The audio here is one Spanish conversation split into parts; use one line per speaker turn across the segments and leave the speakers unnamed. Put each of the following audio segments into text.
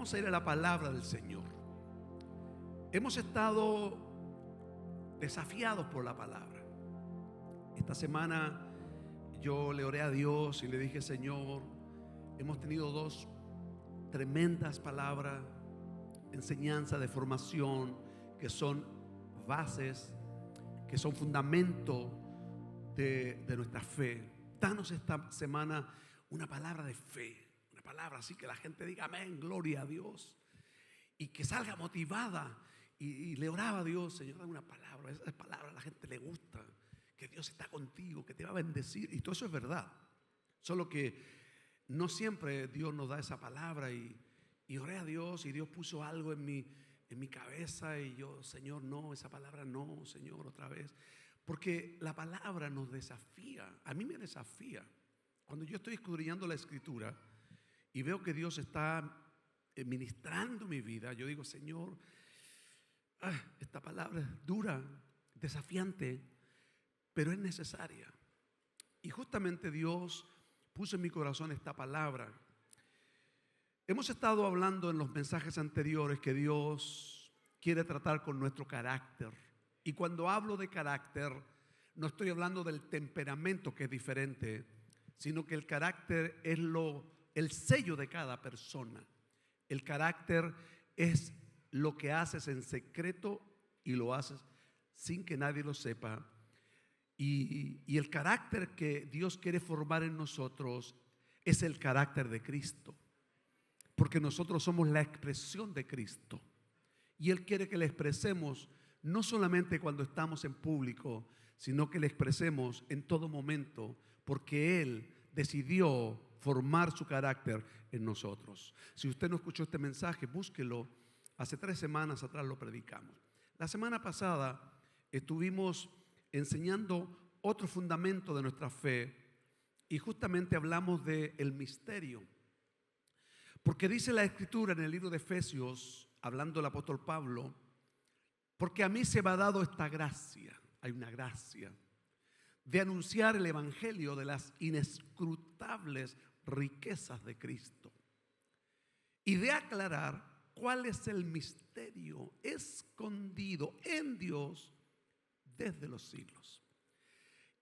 Vamos a ir a la palabra del Señor. Hemos estado desafiados por la palabra. Esta semana yo le oré a Dios y le dije: Señor, hemos tenido dos tremendas palabras, enseñanza de formación, que son bases, que son fundamento de nuestra fe. Danos esta semana una palabra de fe, una palabra así que la gente diga amén, gloria a Dios, y que salga motivada. Y le oraba a Dios: Señor, dame una palabra. Esa palabra a la gente le gusta, que Dios está contigo, que te va a bendecir. Y todo eso es verdad, solo que no siempre Dios nos da esa palabra. Y oré a Dios, y Dios puso algo en mi cabeza, y yo: Señor, no, esa palabra no, Señor, otra vez. Porque la palabra nos desafía. A mí me desafía. Cuando yo estoy escudriñando la Escritura y veo que Dios está ministrando mi vida, yo digo: Señor, esta palabra es dura, desafiante, pero es necesaria. Y justamente Dios puso en mi corazón esta palabra. Hemos estado hablando en los mensajes anteriores que Dios quiere tratar con nuestro carácter. Y cuando hablo de carácter, no estoy hablando del temperamento, que es diferente, sino que el carácter es el sello de cada persona. El carácter es lo que haces en secreto y lo haces sin que nadie lo sepa. Y el carácter que Dios quiere formar en nosotros es el carácter de Cristo, porque nosotros somos la expresión de Cristo. Y Él quiere que le expresemos no solamente cuando estamos en público, sino que le expresemos en todo momento, porque Él decidió formar su carácter en nosotros. Si usted no escuchó este mensaje, búsquelo. Hace 3 semanas atrás lo predicamos. La semana pasada estuvimos enseñando otro fundamento de nuestra fe, y justamente hablamos del misterio. Porque dice la Escritura en el libro de Efesios, hablando el apóstol Pablo: porque a mí se me ha dado esta gracia, hay una gracia, de anunciar el evangelio de las inescrutables riquezas de Cristo, y de aclarar cuál es el misterio escondido en Dios desde los siglos.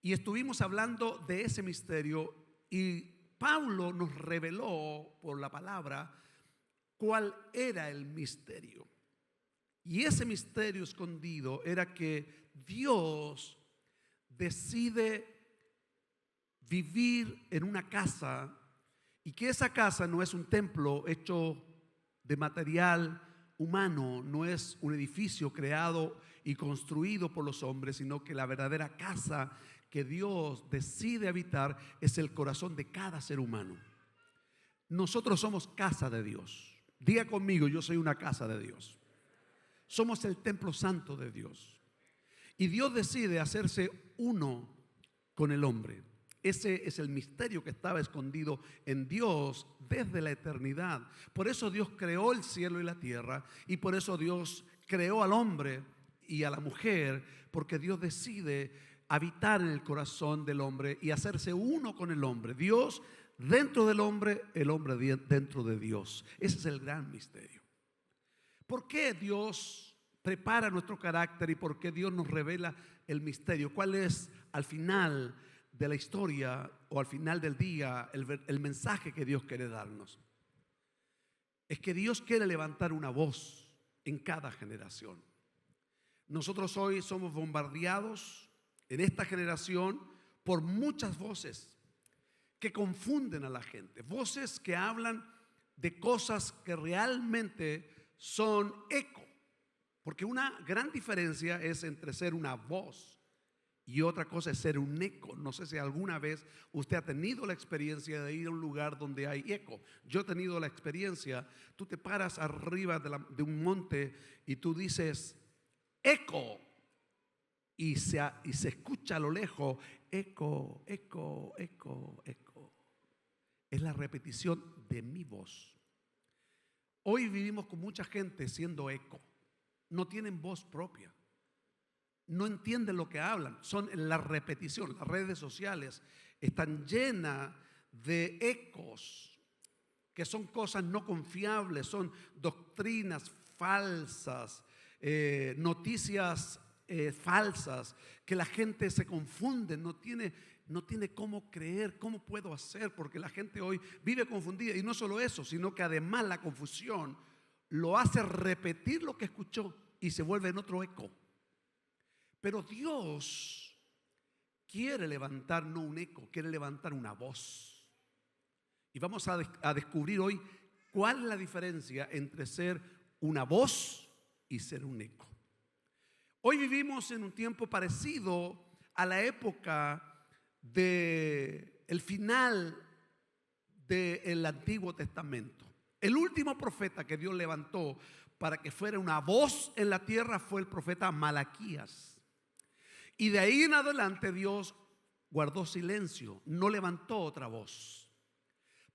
Y estuvimos hablando de ese misterio, y Pablo nos reveló por la palabra cuál era el misterio. Y ese misterio escondido era que Dios decide vivir en una casa, y que esa casa no es un templo hecho de material humano, no es un edificio creado y construido por los hombres, sino que la verdadera casa que Dios decide habitar es el corazón de cada ser humano. Nosotros somos casa de Dios. Diga conmigo: yo soy una casa de Dios. Somos el templo santo de Dios. Y Dios decide hacerse uno con el hombre. Ese es el misterio que estaba escondido en Dios desde la eternidad. Por eso Dios creó el cielo y la tierra, y por eso Dios creó al hombre y a la mujer, porque Dios decide habitar en el corazón del hombre y hacerse uno con el hombre. Dios dentro del hombre, el hombre dentro de Dios. Ese es el gran misterio. ¿Por qué Dios prepara nuestro carácter y por qué Dios nos revela el misterio? ¿Cuál es al final de la historia o al final del día el mensaje que Dios quiere darnos? Es que Dios quiere levantar una voz en cada generación. Nosotros hoy somos bombardeados en esta generación por muchas voces que confunden a la gente, voces que hablan de cosas que realmente son eco, porque una gran diferencia es entre ser una voz y otra cosa es ser un eco. No sé si alguna vez usted ha tenido la experiencia de ir a un lugar donde hay eco. Yo he tenido la experiencia. Tú te paras arriba de un monte y tú dices eco, y se escucha a lo lejos eco, eco, eco, eco. Es la repetición de mi voz. Hoy vivimos con mucha gente siendo eco. No tienen voz propia. No entienden lo que hablan. Son la repetición. Las redes sociales están llenas de ecos. que son cosas no confiables, son doctrinas falsas, noticias falsas, que la gente se confunde, no tiene cómo creer, cómo puedo hacer, porque la gente hoy vive confundida. Y no solo eso, sino que además la confusión lo hace repetir lo que escuchó y se vuelve en otro eco. Pero Dios quiere levantar no un eco, quiere levantar una voz. Y vamos a descubrir hoy cuál es la diferencia entre ser una voz y ser un eco. Hoy vivimos en un tiempo parecido a la época del final del Antiguo Testamento. El último profeta que Dios levantó para que fuera una voz en la tierra fue el profeta Malaquías. Y de ahí en adelante Dios guardó silencio, no levantó otra voz.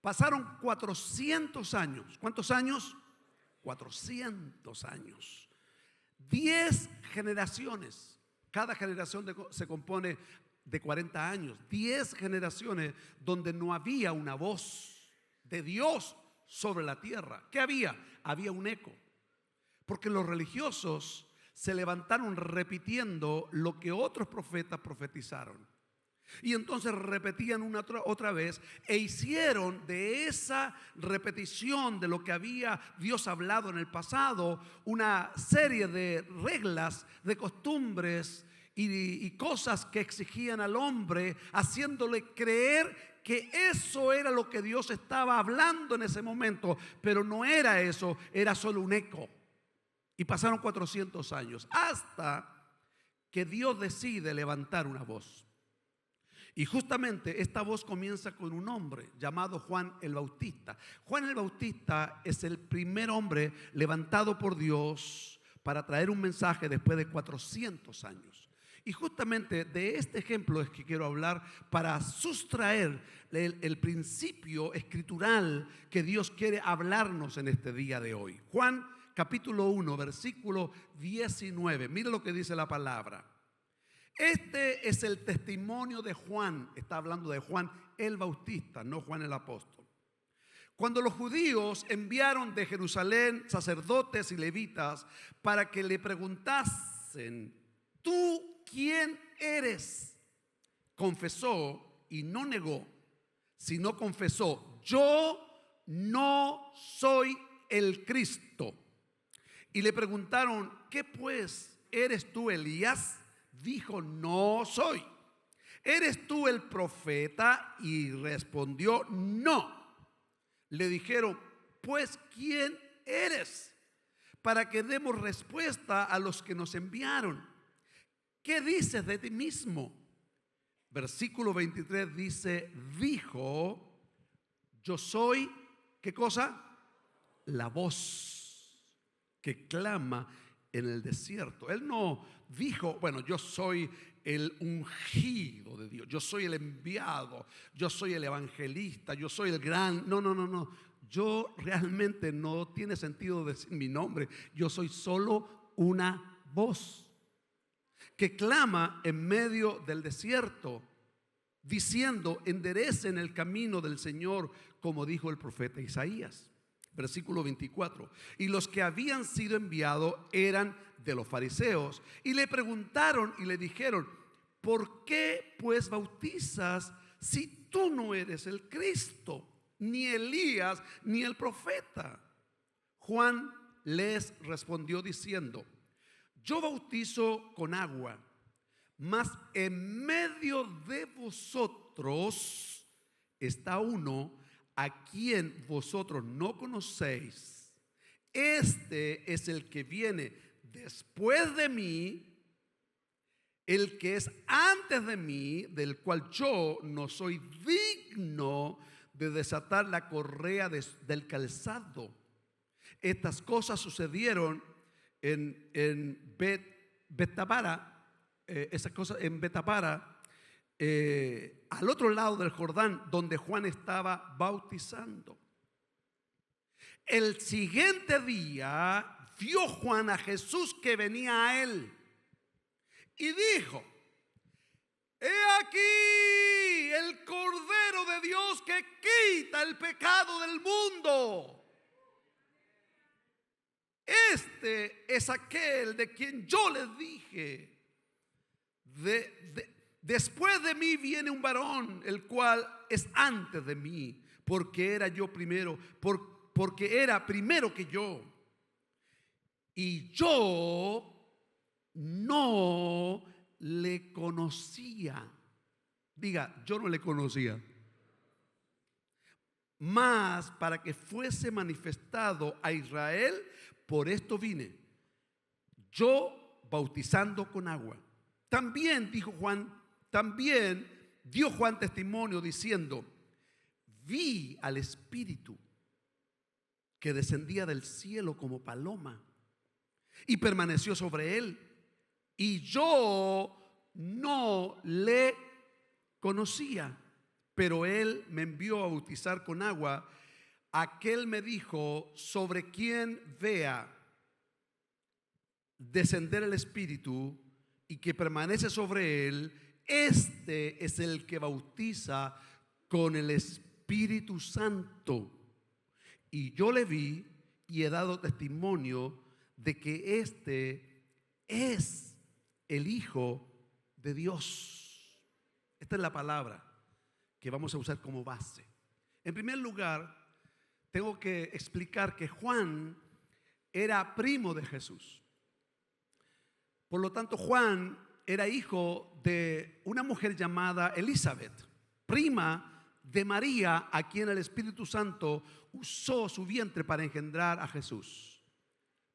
Pasaron 400 años. ¿Cuántos años? 400 años. 10 generaciones. Cada generación se compone de 40 años. 10 generaciones donde no había una voz de Dios sobre la tierra. ¿Qué había? Había un eco. Porque los religiosos se levantaron repitiendo lo que otros profetas profetizaron. Y entonces repetían otra vez e hicieron de esa repetición de lo que había Dios hablado en el pasado una serie de reglas, de costumbres y cosas que exigían al hombre, haciéndole creer que eso era lo que Dios estaba hablando en ese momento. Pero no era eso, era solo un eco. Y pasaron 400 años hasta que Dios decide levantar una voz. Y justamente esta voz comienza con un hombre llamado Juan el Bautista. Juan el Bautista es el primer hombre levantado por Dios para traer un mensaje después de 400 años. Y justamente de este ejemplo es que quiero hablar para sustraer el principio escritural que Dios quiere hablarnos en este día de hoy. Juan capítulo 1, versículo 19. Mira lo que dice la palabra. Este es el testimonio de Juan. Está hablando de Juan el Bautista, no Juan el apóstol. Cuando los judíos enviaron de Jerusalén sacerdotes y levitas para que le preguntasen: ¿tú quién eres? Confesó y no negó, sino confesó: yo no soy el Cristo. Y le preguntaron: ¿qué pues? ¿Eres tú Elías? Dijo: no soy. ¿Eres tú el profeta? Y respondió: no. Le dijeron: pues ¿quién eres? Para que demos respuesta a los que nos enviaron. ¿Qué dices de ti mismo? Versículo 23 dice: dijo: yo soy, ¿qué cosa? La voz que clama en el desierto. Él no dijo: bueno, yo soy el ungido de Dios, yo soy el enviado, yo soy el evangelista, yo soy el gran. No. Yo realmente no tiene sentido decir mi nombre. Yo soy solo una voz que clama en medio del desierto, diciendo: enderecen el camino del Señor, como dijo el profeta Isaías. Versículo 24. Y los que habían sido enviados eran de los fariseos, y le preguntaron y le dijeron: ¿por qué pues bautizas si tú no eres el Cristo, ni Elías, ni el profeta? Juan les respondió diciendo: yo bautizo con agua, mas en medio de vosotros está uno a quien vosotros no conocéis. Este es el que viene después de mí, el que es antes de mí, del cual yo no soy digno de desatar la correa del calzado. Estas cosas sucedieron en Betabara, esas cosas en Betabara, al otro lado del Jordán, donde Juan estaba bautizando. El siguiente día vio Juan a Jesús que venía a él y dijo: he aquí el Cordero de Dios que quita el pecado del mundo. Este es aquel de quien yo les dije, después de mí viene un varón, el cual es antes de mí, porque era yo primero, porque era primero que yo. Y yo no le conocía. Diga, yo no le conocía. Mas para que fuese manifestado a Israel, por esto vine, yo bautizando con agua. También dijo Juan, también dio Juan testimonio diciendo: vi al Espíritu que descendía del cielo como paloma y permaneció sobre él, y yo no le conocía, pero él me envió a bautizar con agua. Aquel me dijo: sobre quien vea descender el Espíritu y que permanece sobre él, este es el que bautiza con el Espíritu Santo. Y yo le vi y he dado testimonio de que este es el Hijo de Dios. Esta es la palabra que vamos a usar como base. En primer lugar, tengo que explicar que Juan era primo de Jesús. Por lo tanto, Juan era hijo de una mujer llamada Elizabeth, prima de María, a quien el Espíritu Santo usó su vientre para engendrar a Jesús.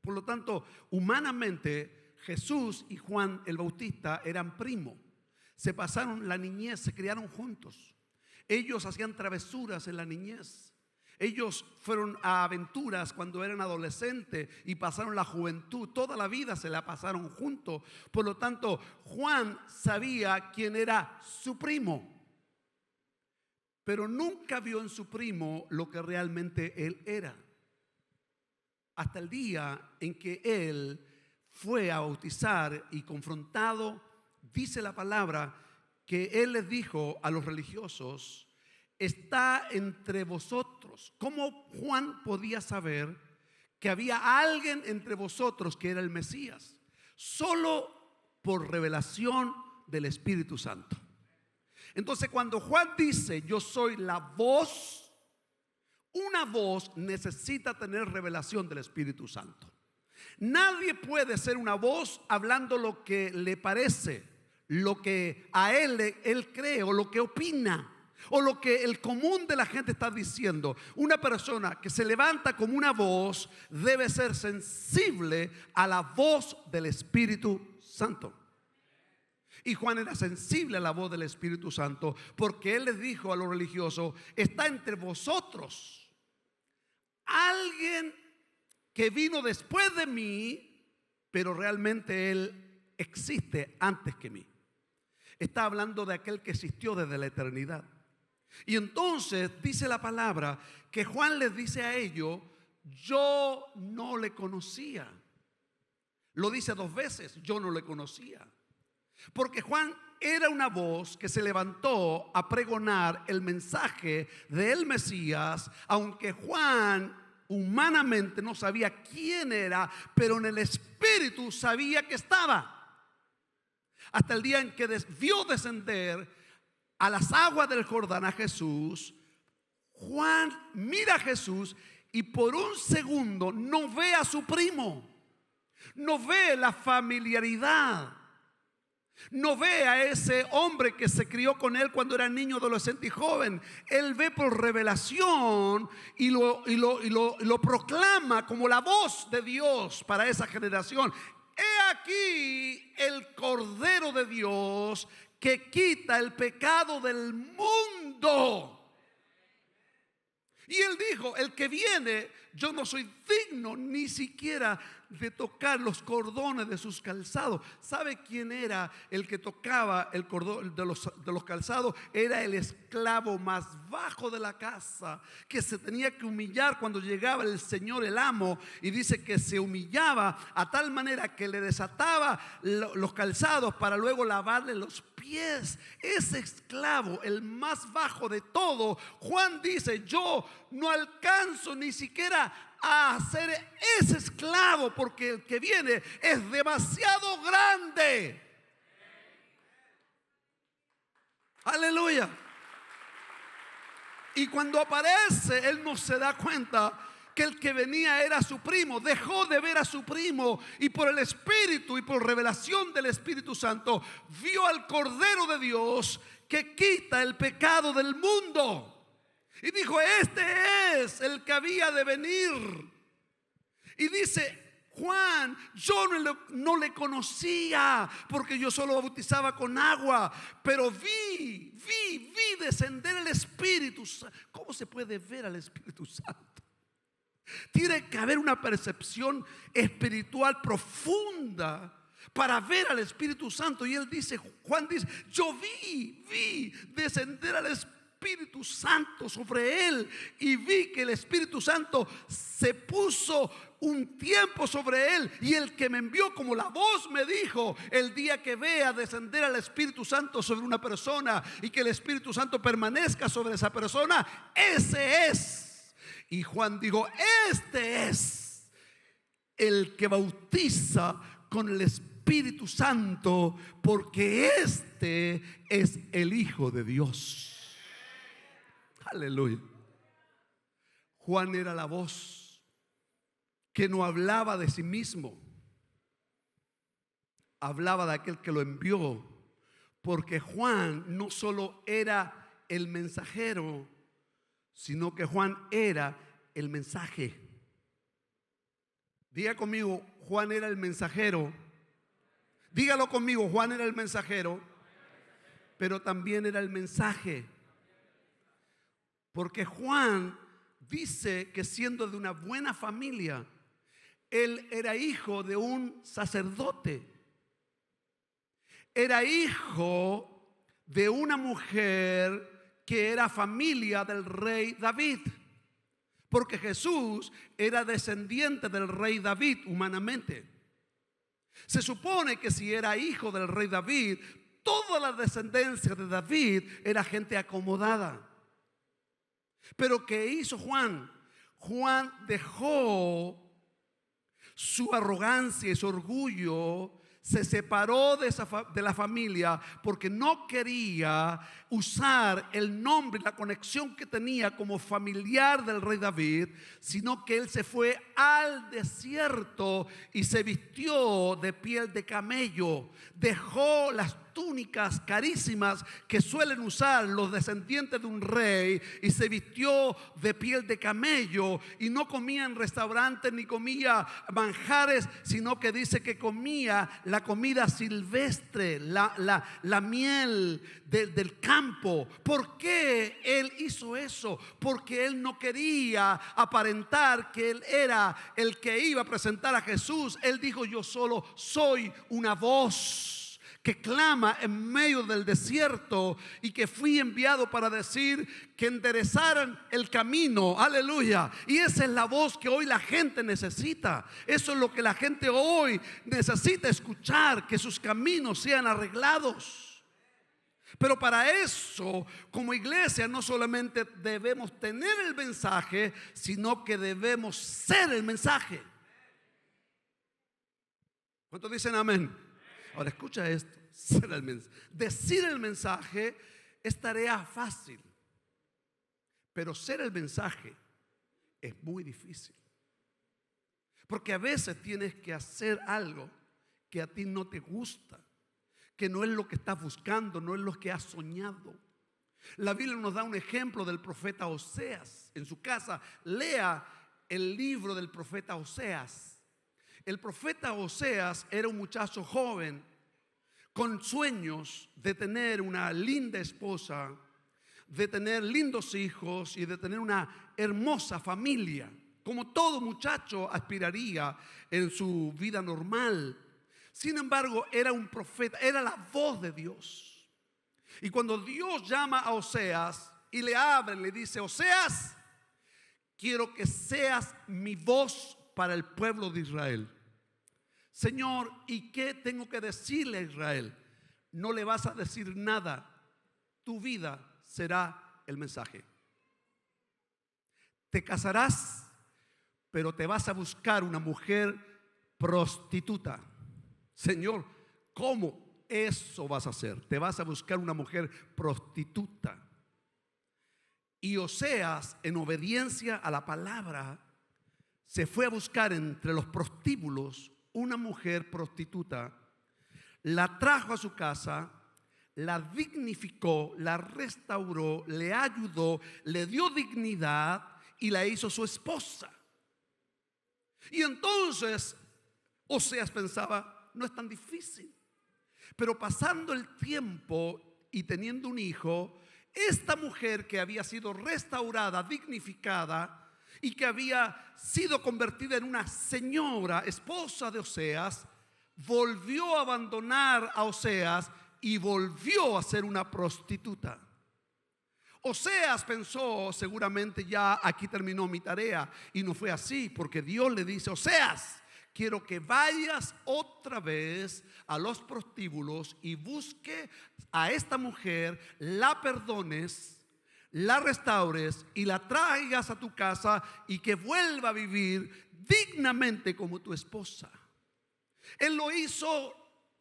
Por lo tanto, humanamente, Jesús y Juan el Bautista eran primos. Se pasaron la niñez, se criaron juntos. Ellos hacían travesuras en la niñez. Ellos fueron a aventuras cuando eran adolescentes y pasaron la juventud. Toda la vida se la pasaron juntos. Por lo tanto, Juan sabía quién era su primo, pero nunca vio en su primo lo que realmente él era. Hasta el día en que él fue a bautizar y confrontado, dice la palabra que él les dijo a los religiosos: está entre vosotros. ¿Cómo Juan podía saber que había alguien entre vosotros que era el Mesías? Solo por revelación del Espíritu Santo. Entonces, cuando Juan dice: yo soy la voz, una voz necesita tener revelación del Espíritu Santo. Nadie puede ser una voz hablando lo que le parece, lo que a él cree o lo que opina, o lo que el común de la gente está diciendo. Una persona que se levanta como una voz debe ser sensible a la voz del Espíritu Santo. Y Juan era sensible a la voz del Espíritu Santo, porque él les dijo a los religiosos: está entre vosotros alguien que vino después de mí, pero realmente él existe antes que mí. Está hablando de aquel que existió desde la eternidad. Y entonces dice la palabra que Juan les dice a ellos: yo no le conocía. Lo dice dos veces: yo no le conocía. Porque Juan era una voz que se levantó a pregonar el mensaje del Mesías, aunque Juan humanamente no sabía quién era, pero en el Espíritu sabía que estaba. Hasta el día en que vio descender a las aguas del Jordán a Jesús, Juan mira a Jesús y por un segundo no ve a su primo, no ve la familiaridad, no ve a ese hombre que se crió con él cuando era niño, adolescente y joven. Él ve por revelación y lo proclama como la voz de Dios para esa generación. He aquí el Cordero de Dios que quita el pecado del mundo. Y él dijo: el que viene yo no soy digno ni siquiera de tocar los cordones de sus calzados. ¿Sabe quién era el que tocaba el cordón de los calzados? Era el esclavo más bajo de la casa, que se tenía que humillar cuando llegaba el señor, el amo, y dice que se humillaba a tal manera que le desataba los calzados para luego lavarle los pies. Ese esclavo, el más bajo de todo, Juan dice: yo no alcanzo ni siquiera a ser ese esclavo, porque el que viene es demasiado grande. Aleluya. Y cuando aparece, él no se da cuenta que el que venía era su primo. Dejó de ver a su primo y por el Espíritu y por revelación del Espíritu Santo vio al Cordero de Dios que quita el pecado del mundo. Y dijo: este es el que había de venir. Y dice Juan: yo no le conocía, porque yo solo bautizaba con agua, pero vi descender el Espíritu Santo. ¿Cómo se puede ver al Espíritu Santo? Tiene que haber una percepción espiritual profunda para ver al Espíritu Santo. Y él dice, Juan dice: yo vi descender al Espíritu Santo sobre él, y vi que el Espíritu Santo se puso un tiempo sobre él, y el que me envió como la voz me dijo: el día que vea descender al Espíritu Santo sobre una persona y que el Espíritu Santo permanezca sobre esa persona, ese es. Y Juan dijo: este es el que bautiza con el Espíritu Santo, porque este es el Hijo de Dios. Aleluya. Juan era la voz que no hablaba de sí mismo, hablaba de aquel que lo envió, porque Juan no solo era el mensajero, sino que Juan era el mensaje. Diga conmigo: Juan era el mensajero. Dígalo conmigo: Juan era el mensajero, pero también era el mensaje. Porque Juan dice que siendo de una buena familia, él era hijo de un sacerdote, era hijo de una mujer que era familia del rey David, porque Jesús era descendiente del rey David humanamente. Se supone que si era hijo del rey David, toda la descendencia de David era gente acomodada. Pero ¿qué hizo Juan? Juan dejó su arrogancia y su orgullo, se separó de la familia porque no quería usar el nombre y la conexión que tenía como familiar del rey David, sino que él se fue al desierto y se vistió de piel de camello. Dejó las túnicas carísimas que suelen usar los descendientes de un rey y se vistió de piel de camello, y no comía en restaurantes ni comía manjares, sino que dice que comía la comida silvestre, la miel del campo. ¿Por qué él hizo eso? Porque él no quería aparentar que él era el que iba a presentar a Jesús. Él dijo: yo solo soy una voz que clama en medio del desierto, y que fui enviado para decir que enderezaran el camino. Aleluya. Y esa es la voz que hoy la gente necesita. Eso es lo que la gente hoy necesita escuchar, que sus caminos sean arreglados. Pero para eso, como iglesia, no solamente debemos tener el mensaje, sino que debemos ser el mensaje. ¿Cuántos dicen amén? Ahora escucha esto: decir el mensaje es tarea fácil, pero ser el mensaje es muy difícil, porque a veces tienes que hacer algo que a ti no te gusta, que no es lo que estás buscando, no es lo que has soñado. La Biblia nos da un ejemplo del profeta Oseas. En su casa lea el libro del profeta Oseas. El profeta Oseas era un muchacho joven con sueños de tener una linda esposa, de tener lindos hijos y de tener una hermosa familia. como todo muchacho aspiraría en su vida normal. Sin embargo, era un profeta, era la voz de Dios. Y cuando Dios llama a Oseas y le habla, le dice: Oseas, quiero que seas mi voz para el pueblo de Israel. Señor, ¿y qué tengo que decirle a Israel? No le vas a decir nada. Tu vida será el mensaje. Te casarás, pero te vas a buscar una mujer prostituta. Señor, ¿cómo eso vas a hacer? Te vas a buscar una mujer prostituta. Y Oseas, en obediencia a la palabra, se fue a buscar entre los prostíbulos una mujer prostituta, la trajo a su casa, la dignificó, la restauró, le ayudó, le dio dignidad y la hizo su esposa. Y entonces Oseas pensaba: no es tan difícil. Pero pasando el tiempo y teniendo un hijo, esta mujer que había sido restaurada, dignificada y que había sido convertida en una señora, esposa de Oseas, volvió a abandonar a Oseas y volvió a ser una prostituta. Oseas pensó: seguramente ya aquí terminó mi tarea, y no fue así, porque Dios le dice: Oseas, quiero que vayas otra vez a los prostíbulos y busque a esta mujer, la perdones, la restaures y la traigas a tu casa, y que vuelva a vivir dignamente como tu esposa. Él lo hizo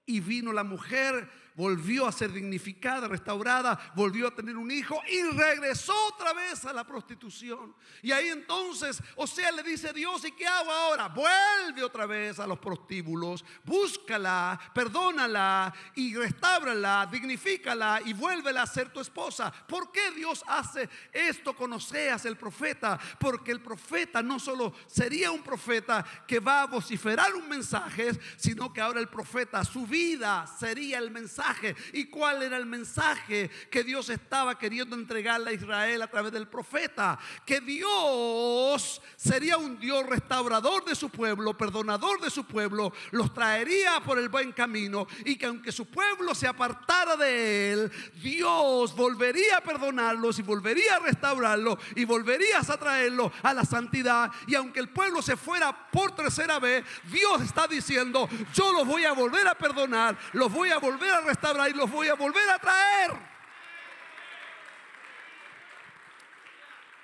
y vino la mujer, volvió a ser dignificada, restaurada, volvió a tener un hijo y regresó otra vez a la prostitución. Y ahí entonces Oseas le dice a Dios: ¿y qué hago ahora? Vuelve otra vez a los prostíbulos, búscala, perdónala y restáurala, dignifícala y vuélvela a ser tu esposa. ¿Por qué Dios hace esto con Oseas el profeta? Porque el profeta no solo sería un profeta que va a vociferar un mensaje, sino que ahora el profeta, su vida sería el mensaje. ¿Y cuál era el mensaje que Dios estaba queriendo entregarle a Israel a través del profeta? Que Dios sería un Dios restaurador de su pueblo, perdonador de su pueblo, los traería por el buen camino, y que aunque su pueblo se apartara de él, Dios volvería a perdonarlos y volvería a restaurarlos y volvería a traerlos a la santidad. Y aunque el pueblo se fuera por tercera vez, Dios está diciendo: yo los voy a volver a perdonar, los voy a volver a restaurar y los voy a volver a traer.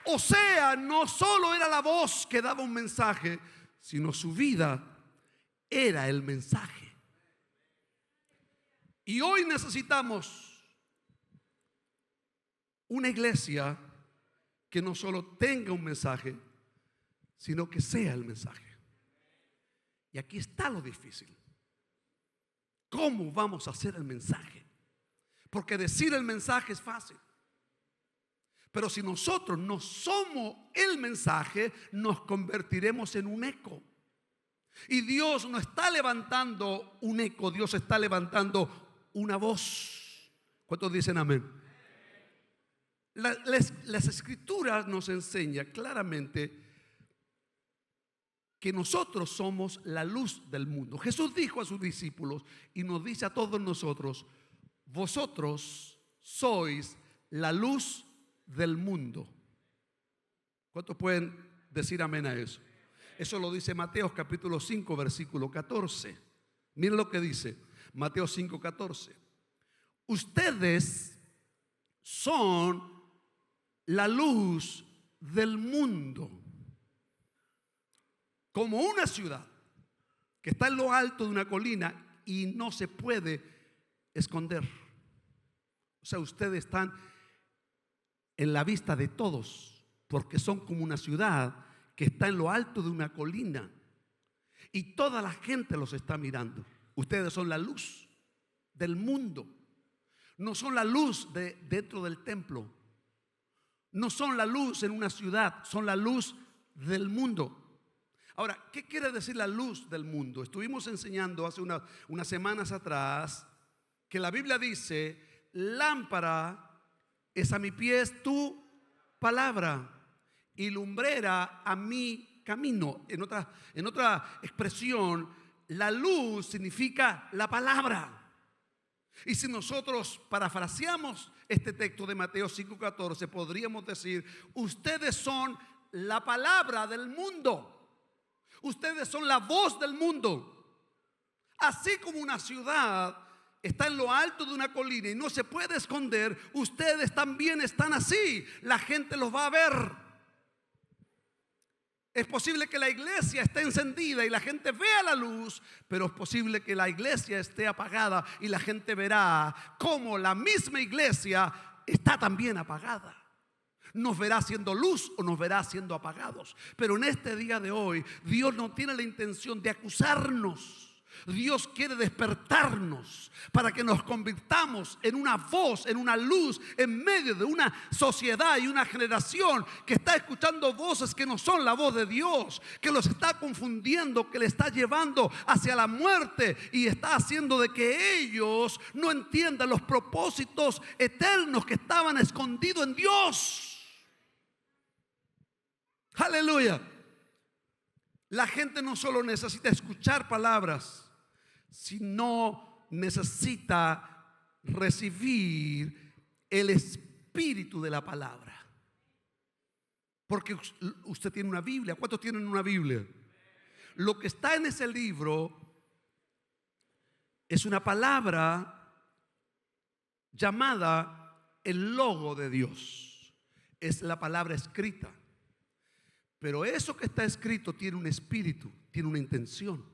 Oseas no solo era la voz que daba un mensaje, sino su vida era el mensaje. Y hoy necesitamos una iglesia que no solo tenga un mensaje, sino que sea el mensaje. Y aquí está lo difícil. ¿Cómo vamos a hacer el mensaje? Porque decir el mensaje es fácil, pero si nosotros no somos el mensaje, nos convertiremos en un eco. Y Dios no está levantando un eco, Dios está levantando una voz. ¿Cuántos dicen amén? Las escrituras nos enseñan claramente que nosotros somos la luz del mundo. Jesús dijo a sus discípulos y nos dice a todos nosotros: vosotros sois la luz del mundo. ¿Cuántos pueden decir amén a eso? Eso lo dice Mateo capítulo 5 versículo 14. Miren lo que dice Mateo 5, 14. Ustedes son la luz del mundo. Como una ciudad que está en lo alto de una colina y no se puede esconder. O sea, ustedes están en la vista de todos, porque son como una ciudad que está en lo alto de una colina y toda la gente los está mirando. Ustedes son la luz del mundo. No son la luz de dentro del templo. No son la luz en una ciudad, son la luz del mundo. Ahora, ¿qué quiere decir la luz del mundo? Estuvimos enseñando hace unas semanas atrás que la Biblia dice: lámpara es a mi pies tu palabra y lumbrera a mi camino. En otra expresión, la luz significa la palabra. Y si nosotros parafraseamos este texto de Mateo 5:14, podríamos decir: ustedes son la palabra del mundo. Ustedes son la voz del mundo. Así como una ciudad está en lo alto de una colina y no se puede esconder, ustedes también están así. La gente los va a ver. Es posible que la iglesia esté encendida y la gente vea la luz, pero es posible que la iglesia esté apagada y la gente verá cómo la misma iglesia está también apagada. Nos verá siendo luz o nos verá siendo apagados. Pero en este día de hoy, Dios no tiene la intención de acusarnos. Dios quiere despertarnos para que nos convirtamos en una voz, en una luz, en medio de una sociedad y una generación que está escuchando voces que no son la voz de Dios, que los está confundiendo, que le está llevando hacia la muerte y está haciendo de que ellos no entiendan los propósitos eternos que estaban escondidos en Dios. Aleluya. La gente no solo necesita escuchar palabras, sino necesita recibir el espíritu de la palabra. Porque usted tiene una Biblia. ¿Cuántos tienen una Biblia? Lo que está en ese libro es una palabra llamada el logo de Dios. Es la palabra escrita. Pero eso que está escrito tiene un espíritu, tiene una intención.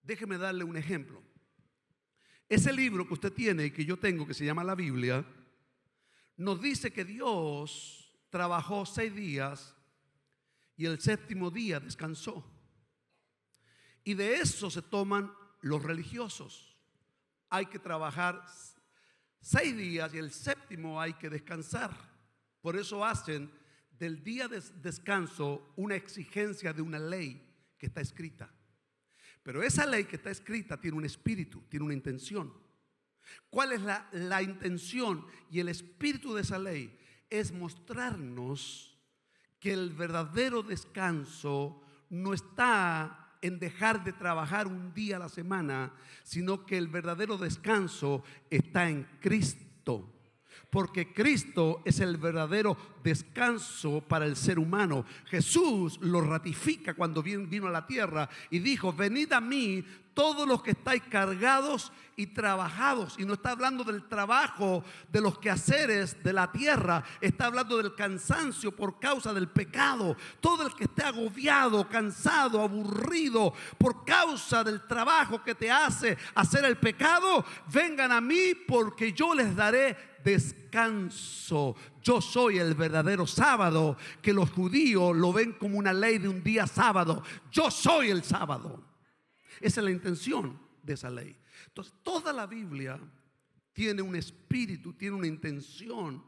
Déjeme darle un ejemplo. Ese libro que usted tiene y que yo tengo, que se llama la Biblia, nos dice que Dios trabajó 6 días y el 7º día descansó. Y de eso se toman los religiosos. Hay que trabajar 6 días y el 7º hay que descansar. Por eso hacen del día de descanso una exigencia de una ley que está escrita. Pero esa ley que está escrita tiene un espíritu, tiene una intención. ¿Cuál es la intención y el espíritu de esa ley? Es mostrarnos que el verdadero descanso no está en dejar de trabajar un día a la semana, sino que el verdadero descanso está en Cristo. Porque Cristo es el verdadero descanso para el ser humano. Jesús lo ratifica cuando vino a la tierra y dijo: venid a mí todos los que estáis cargados y trabajados. Y no está hablando del trabajo de los quehaceres de la tierra, está hablando del cansancio por causa del pecado. Todo el que esté agobiado, cansado, aburrido por causa del trabajo que te hace hacer el pecado, vengan a mí porque yo les daré descanso. Yo soy el verdadero sábado, que los judíos lo ven como una ley de un día sábado. Yo soy el sábado. Esa es la intención de esa ley. Entonces, toda la Biblia tiene un espíritu, tiene una intención.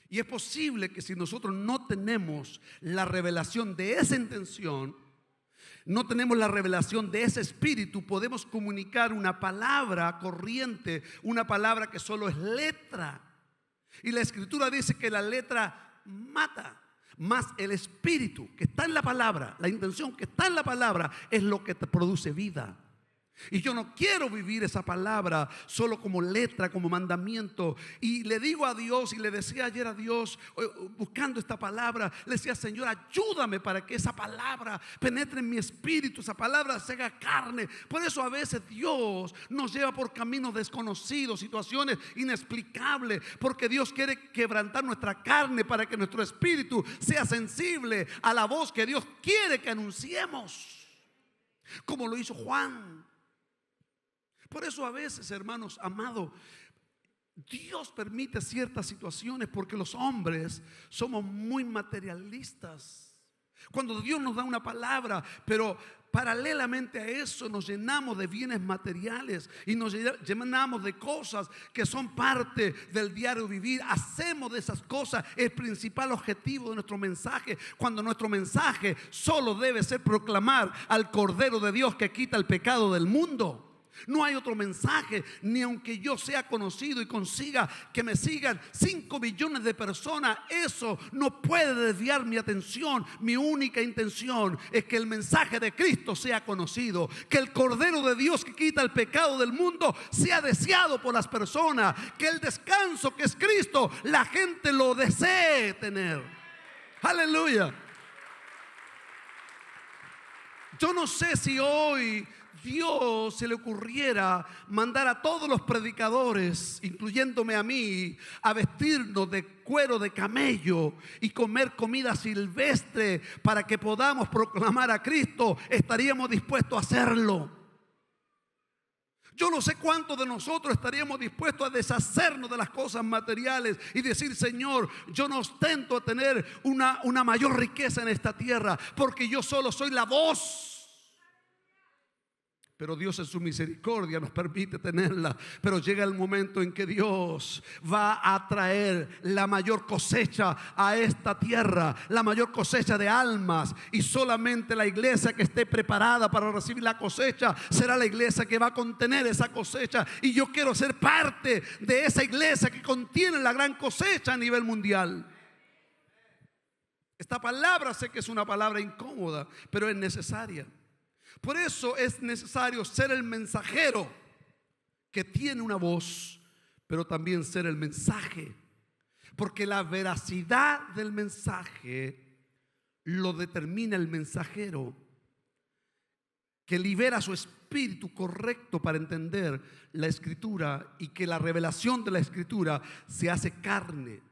Y es posible que si nosotros no tenemos la revelación de esa intención, no tenemos la revelación de ese espíritu, podemos comunicar una palabra corriente, una palabra que solo es letra. Y la escritura dice que la letra mata, más el espíritu que está en la palabra, la intención que está en la palabra, es lo que te produce vida. Y yo no quiero vivir esa palabra solo como letra, como mandamiento. Y le digo a Dios, y le decía ayer a Dios, buscando esta palabra, le decía: Señor, ayúdame para que esa palabra penetre en mi espíritu, esa palabra se haga carne. Por eso a veces Dios nos lleva por caminos desconocidos, situaciones inexplicables, porque Dios quiere quebrantar nuestra carne para que nuestro espíritu sea sensible a la voz que Dios quiere que anunciemos, como lo hizo Juan. Por eso a veces, hermanos amados, Dios permite ciertas situaciones porque los hombres somos muy materialistas. Cuando Dios nos da una palabra, pero paralelamente a eso nos llenamos de bienes materiales y nos llenamos de cosas que son parte del diario vivir. Hacemos de esas cosas el principal objetivo de nuestro mensaje, cuando nuestro mensaje solo debe ser proclamar al Cordero de Dios que quita el pecado del mundo. No hay otro mensaje, ni aunque yo sea conocido y consiga que me sigan 5 millones de personas, eso no puede desviar mi atención. Mi única intención es que el mensaje de Cristo sea conocido, que el Cordero de Dios que quita el pecado del mundo sea deseado por las personas, que el descanso que es Cristo, la gente lo desee tener. Aleluya. Yo no sé si hoy Dios se le ocurriera mandar a todos los predicadores, incluyéndome a mí, a vestirnos de cuero de camello y comer comida silvestre para que podamos proclamar a Cristo. Estaríamos dispuestos a hacerlo. Yo no sé cuántos de nosotros estaríamos dispuestos a deshacernos de las cosas materiales y decir: Señor, yo no ostento a tener una mayor riqueza en esta tierra, porque yo solo soy la voz. Pero Dios en su misericordia nos permite tenerla. Pero llega el momento en que Dios va a traer la mayor cosecha a esta tierra, la mayor cosecha de almas. Y solamente la iglesia que esté preparada para recibir la cosecha será la iglesia que va a contener esa cosecha. Y yo quiero ser parte de esa iglesia que contiene la gran cosecha a nivel mundial. Esta palabra sé que es una palabra incómoda, pero es necesaria. Por eso es necesario ser el mensajero que tiene una voz, pero también ser el mensaje. Porque la veracidad del mensaje lo determina el mensajero, que libera su espíritu correcto para entender la Escritura y que la revelación de la Escritura se hace carne.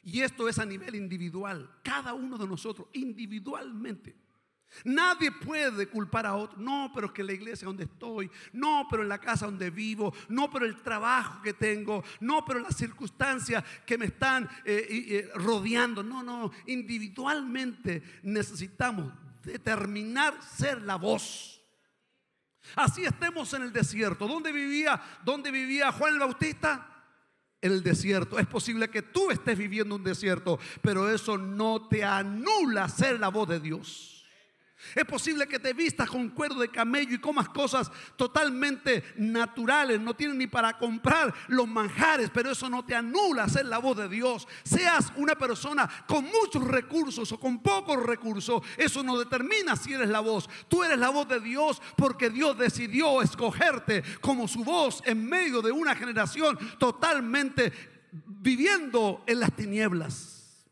Y esto es a nivel individual, cada uno de nosotros individualmente. Nadie puede culpar a otro. No, pero es que en la iglesia donde estoy, no, pero en la casa donde vivo, no, pero el trabajo que tengo, no, pero las circunstancias que me están rodeando. No, individualmente necesitamos determinar ser la voz. Así estemos en el desierto. ¿Dónde vivía Juan el Bautista? En el desierto. Es posible que tú estés viviendo un desierto, pero eso no te anula ser la voz de Dios. Es posible que te vistas con cuero de camello y comas cosas totalmente naturales, no tienes ni para comprar los manjares, pero eso no te anula ser la voz de Dios. Seas una persona con muchos recursos o con pocos recursos, eso no determina si eres la voz. Tú eres la voz de Dios porque Dios decidió escogerte como su voz en medio de una generación totalmente viviendo en las tinieblas.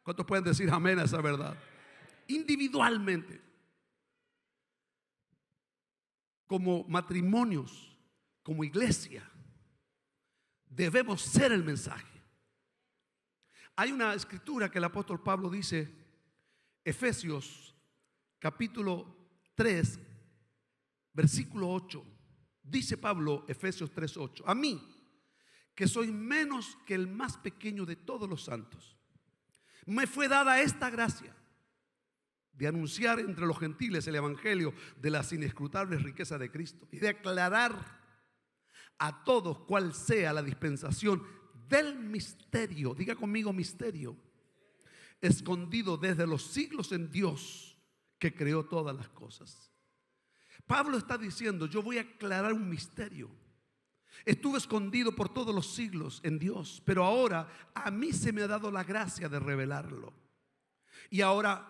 ¿Cuántos pueden decir amén a esa verdad? Individualmente, como matrimonios, como iglesia, debemos ser el mensaje. Hay una escritura que el apóstol Pablo dice, Efesios capítulo 3 versículo 8. Dice Pablo, Efesios 3:8: a mí, que soy menos que el más pequeño de todos los santos, me fue dada esta gracia de anunciar entre los gentiles el evangelio de las inescrutables riquezas de Cristo y de aclarar a todos cuál sea la dispensación del misterio, diga conmigo misterio, escondido desde los siglos en Dios que creó todas las cosas. Pablo está diciendo: yo voy a aclarar un misterio. Estuve escondido por todos los siglos en Dios, pero ahora a mí se me ha dado la gracia de revelarlo. Y ahora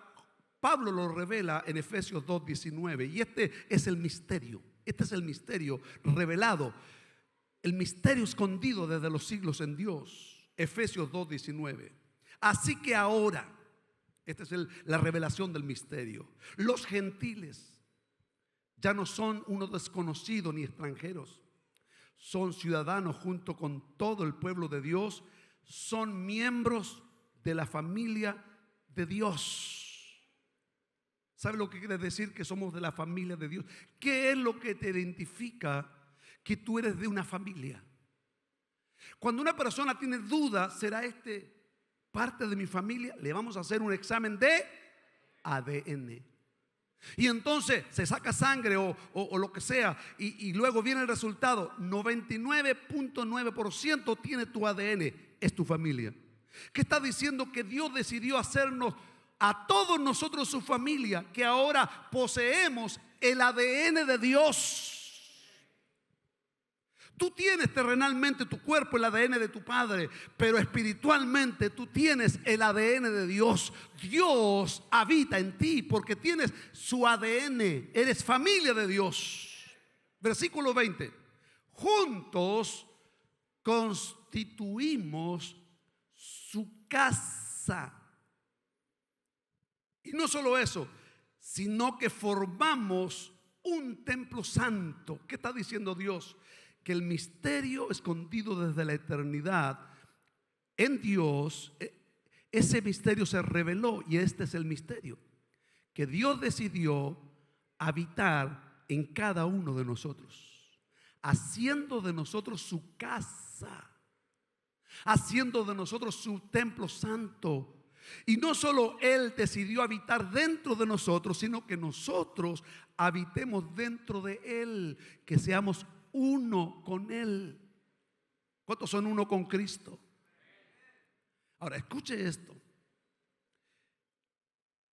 Pablo lo revela en Efesios 2:19. Y este es el misterio. Este es el misterio revelado, el misterio escondido desde los siglos en Dios. Efesios 2:19. Así que ahora, esta es la revelación del misterio, los gentiles ya no son unos desconocidos ni extranjeros, son ciudadanos junto con todo el pueblo de Dios, son miembros de la familia de Dios. ¿Sabe lo que quiere decir que somos de la familia de Dios? ¿Qué es lo que te identifica que tú eres de una familia? Cuando una persona tiene duda, ¿será este parte de mi familia? Le vamos a hacer un examen de ADN. Y entonces se saca sangre o lo que sea y luego viene el resultado. 99.9% tiene tu ADN, es tu familia. ¿Qué está diciendo? Que Dios decidió hacernos a todos nosotros su familia, que ahora poseemos el ADN de Dios. Tú tienes terrenalmente tu cuerpo, el ADN de tu padre, pero espiritualmente tú tienes el ADN de Dios. Dios habita en ti porque tienes su ADN. Eres familia de Dios. Versículo 20. Juntos constituimos su casa. Y no solo eso, sino que formamos un templo santo. ¿Qué está diciendo Dios? Que el misterio escondido desde la eternidad en Dios, ese misterio se reveló, y este es el misterio, que Dios decidió habitar en cada uno de nosotros, haciendo de nosotros su casa, haciendo de nosotros su templo santo. Y no solo Él decidió habitar dentro de nosotros, sino que nosotros habitemos dentro de Él, que seamos uno con Él. ¿Cuántos son uno con Cristo? Ahora escuche esto.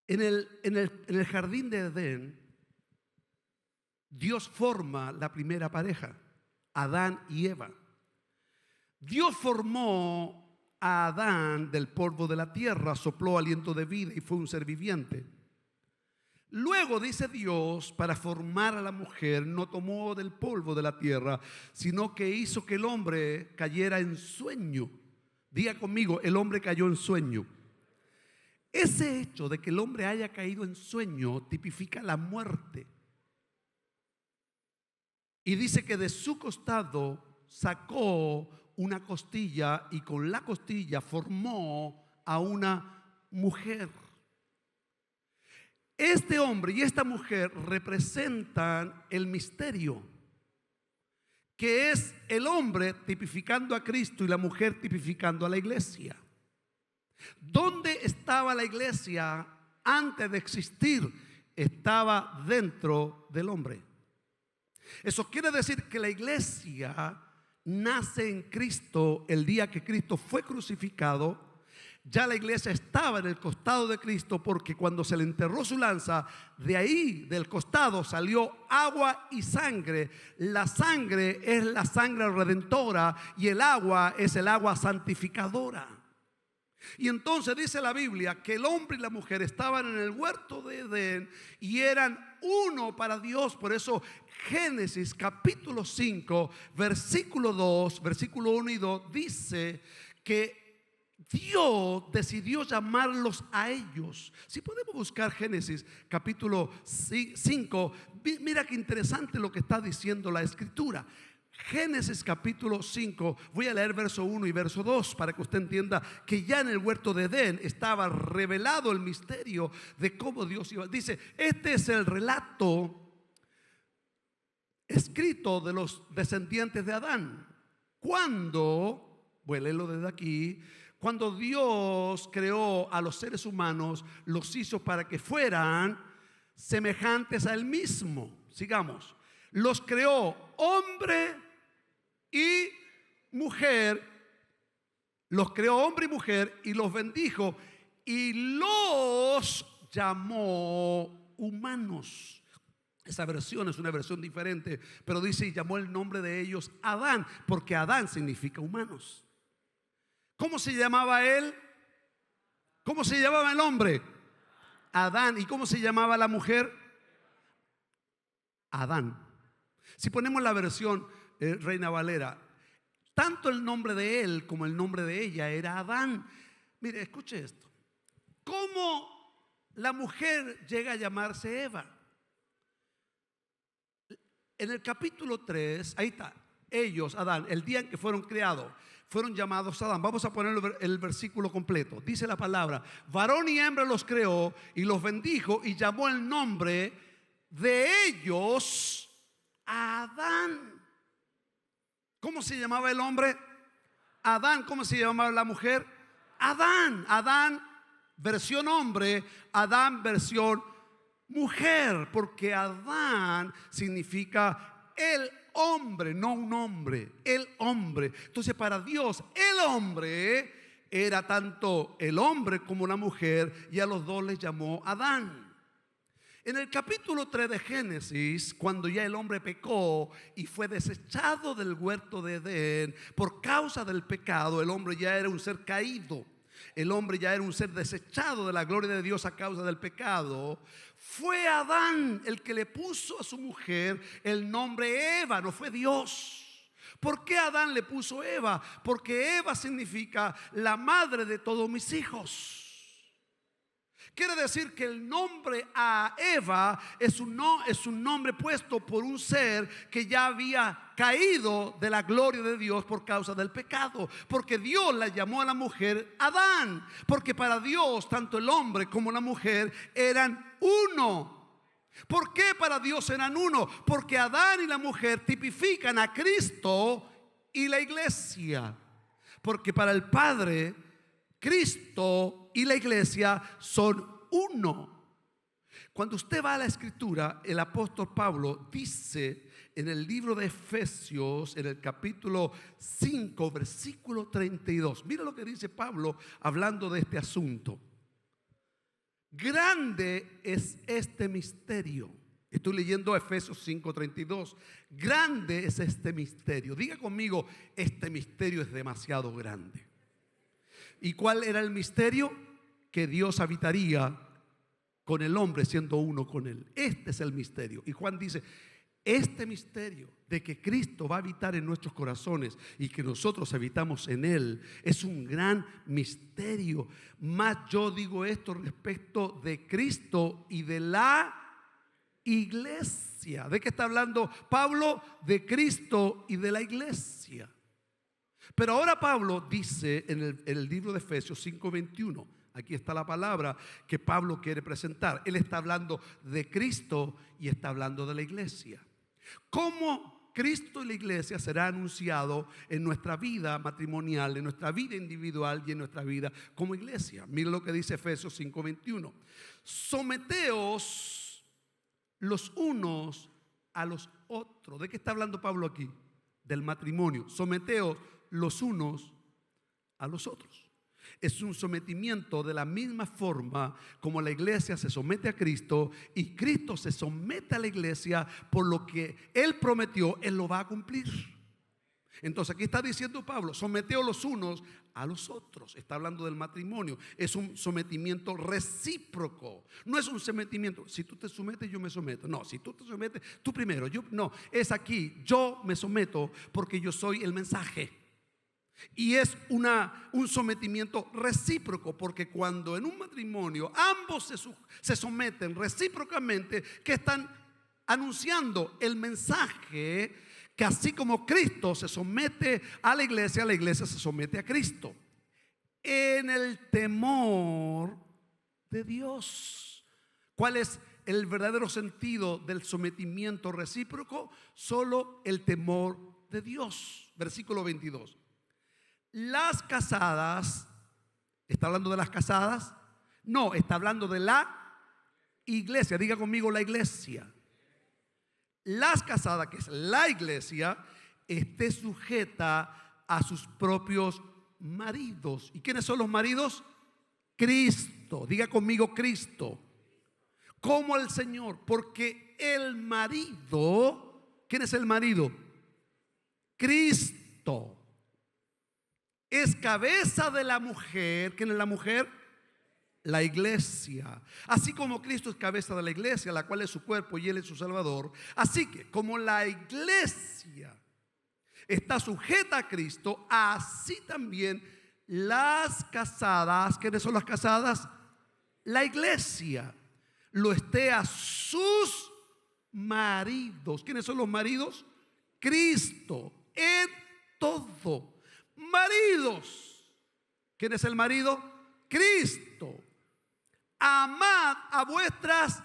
En el jardín de Edén, Dios forma la primera pareja, Adán y Eva. Dios formó a Adán del polvo de la tierra, sopló aliento de vida y fue un ser viviente. Luego dice Dios, para formar a la mujer, no tomó del polvo de la tierra, sino que hizo que el hombre cayera en sueño. Diga conmigo, el hombre cayó en sueño. Ese hecho de que el hombre haya caído en sueño tipifica la muerte. Y dice que de su costado sacó una costilla y con la costilla formó a una mujer. Este hombre y esta mujer representan el misterio, que es el hombre tipificando a Cristo y la mujer tipificando a la iglesia. ¿Dónde estaba la iglesia antes de existir? Estaba dentro del hombre. Eso quiere decir que la iglesia nace en Cristo el día que Cristo fue crucificado. Ya la iglesia estaba en el costado de Cristo, porque cuando se le enterró su lanza, de ahí del costado salió agua y sangre. La sangre es la sangre redentora y el agua es el agua santificadora. Y entonces dice la Biblia que el hombre y la mujer estaban en el huerto de Edén y eran uno para Dios. Por eso Génesis capítulo 5 versículo 2, versículo 1 y 2 dice que Dios decidió llamarlos a ellos. Si podemos buscar Génesis capítulo 5, mira qué interesante lo que está diciendo la escritura. Génesis capítulo 5, voy a leer verso 1 y verso 2 para que usted entienda que ya en el huerto de Edén estaba revelado el misterio de cómo Dios iba. Dice, este es el relato escrito de los descendientes de Adán. Voy a leerlo desde aquí. Cuando Dios creó a los seres humanos, los hizo para que fueran semejantes a Él mismo. Sigamos. Los creó hombre y mujer. Los creó hombre y mujer y los bendijo y los llamó humanos. Esa versión es una versión diferente, pero dice, y llamó el nombre de ellos Adán, porque Adán significa humanos. ¿Cómo se llamaba él? ¿Cómo se llamaba el hombre? Adán. ¿Y cómo se llamaba la mujer? Adán. Si ponemos la versión Reina Valera, tanto el nombre de él como el nombre de ella era Adán. Mire, escuche esto. ¿Cómo la mujer llega a llamarse Eva? En el capítulo 3, ahí está, ellos, Adán, el día en que fueron creados, fueron llamados Adán. Vamos a poner el versículo completo. Dice la palabra, varón y hembra los creó y los bendijo y llamó el nombre de ellos Adán. ¿Cómo se llamaba el hombre? Adán. ¿Cómo se llamaba la mujer? Adán. Adán versión hombre, Adán versión mujer, porque Adán significa el hombre, no un hombre, el hombre. Entonces para Dios el hombre era tanto el hombre como la mujer, y a los dos les llamó Adán. En el capítulo 3 de Génesis, cuando ya el hombre pecó y fue desechado del huerto de Edén por causa del pecado, el hombre ya era un ser caído. El hombre ya era un ser desechado de la gloria de Dios a causa del pecado. Fue Adán el que le puso a su mujer el nombre Eva, no fue Dios. ¿Por qué Adán le puso Eva? Porque Eva significa la madre de todos mis hijos. Quiere decir que el nombre a Eva es un nombre puesto por un ser que ya había caído de la gloria de Dios por causa del pecado. Porque Dios la llamó a la mujer Adán. Porque para Dios tanto el hombre como la mujer eran uno. ¿Por qué para Dios eran uno? Porque Adán y la mujer tipifican a Cristo y la iglesia. Porque para el Padre, Cristo y la iglesia son uno. Cuando usted va a la escritura, el apóstol Pablo dice en el libro de Efesios, en el capítulo 5, versículo 32. Mira lo que dice Pablo hablando de este asunto. Grande es este misterio. Estoy leyendo Efesios 5:32. Grande es este misterio. Diga conmigo, este misterio es demasiado grande. ¿Y cuál era el misterio? Que Dios habitaría con el hombre siendo uno con él. Este es el misterio. Y Juan dice, este misterio de que Cristo va a habitar en nuestros corazones y que nosotros habitamos en él es un gran misterio. Más yo digo esto respecto de Cristo y de la iglesia. ¿De qué está hablando Pablo? De Cristo y de la iglesia. Pero ahora Pablo dice en el libro de Efesios 5:21, aquí está la palabra que Pablo quiere presentar. Él está hablando de Cristo y está hablando de la iglesia. ¿Cómo Cristo y la iglesia será anunciado en nuestra vida matrimonial, en nuestra vida individual y en nuestra vida como iglesia? Mira lo que dice Efesios 5:21. Someteos los unos a los otros. ¿De qué está hablando Pablo aquí? Del matrimonio. Someteos los unos a los otros. Es un sometimiento de la misma forma como la iglesia se somete a Cristo y Cristo se somete a la iglesia. Por lo que Él prometió, Él lo va a cumplir. Entonces aquí está diciendo Pablo, someteos los unos a los otros. Está hablando del matrimonio. Es un sometimiento recíproco. No es un sometimiento, si tú te sometes yo me someto. No, si tú te sometes tú primero, yo no. Es aquí, yo me someto porque yo soy el mensaje. Y es un sometimiento recíproco, porque cuando en un matrimonio ambos se someten recíprocamente, que están anunciando el mensaje que así como Cristo se somete a la iglesia se somete a Cristo en el temor de Dios. ¿Cuál es el verdadero sentido del sometimiento recíproco? Solo el temor de Dios. Versículo 22. Las casadas, ¿está hablando de las casadas? No, está hablando de la iglesia. Diga conmigo, la iglesia. Las casadas, que es la iglesia, esté sujeta a sus propios maridos. ¿Y quiénes son los maridos? Cristo. Diga conmigo, Cristo. Como el Señor. Porque el marido, ¿quién es el marido? Cristo. Es cabeza de la mujer. ¿Quién es la mujer? La iglesia. Así como Cristo es cabeza de la iglesia, la cual es su cuerpo y Él es su Salvador. Así que como la iglesia está sujeta a Cristo, así también las casadas. ¿Quiénes son las casadas? La iglesia lo esté a sus maridos. ¿Quiénes son los maridos? Cristo en todo. Maridos, ¿quién es el marido? Cristo. Amad a vuestras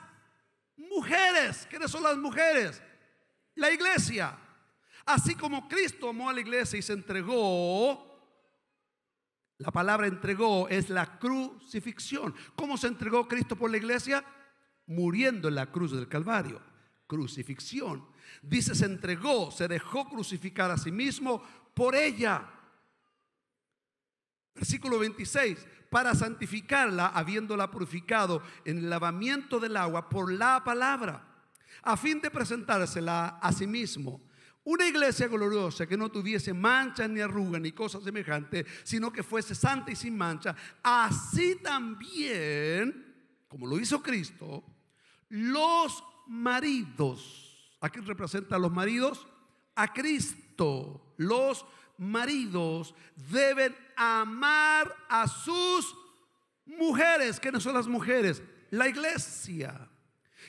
mujeres. ¿Quiénes son las mujeres? La iglesia. Así como Cristo amó a la iglesia y se entregó. La palabra entregó es la crucifixión. ¿Cómo se entregó Cristo por la iglesia? Muriendo en la cruz del Calvario. Crucifixión. Dice, se entregó, se dejó crucificar a sí mismo por ella. Versículo 26, para santificarla, habiéndola purificado en el lavamiento del agua por la palabra, a fin de presentársela a sí mismo, una iglesia gloriosa que no tuviese mancha ni arruga ni cosa semejante, sino que fuese santa y sin mancha. Así también, como lo hizo Cristo, los maridos. ¿A quién representan los maridos? A Cristo. Los maridos deben amar a sus mujeres. ¿Quiénes son las mujeres? La iglesia.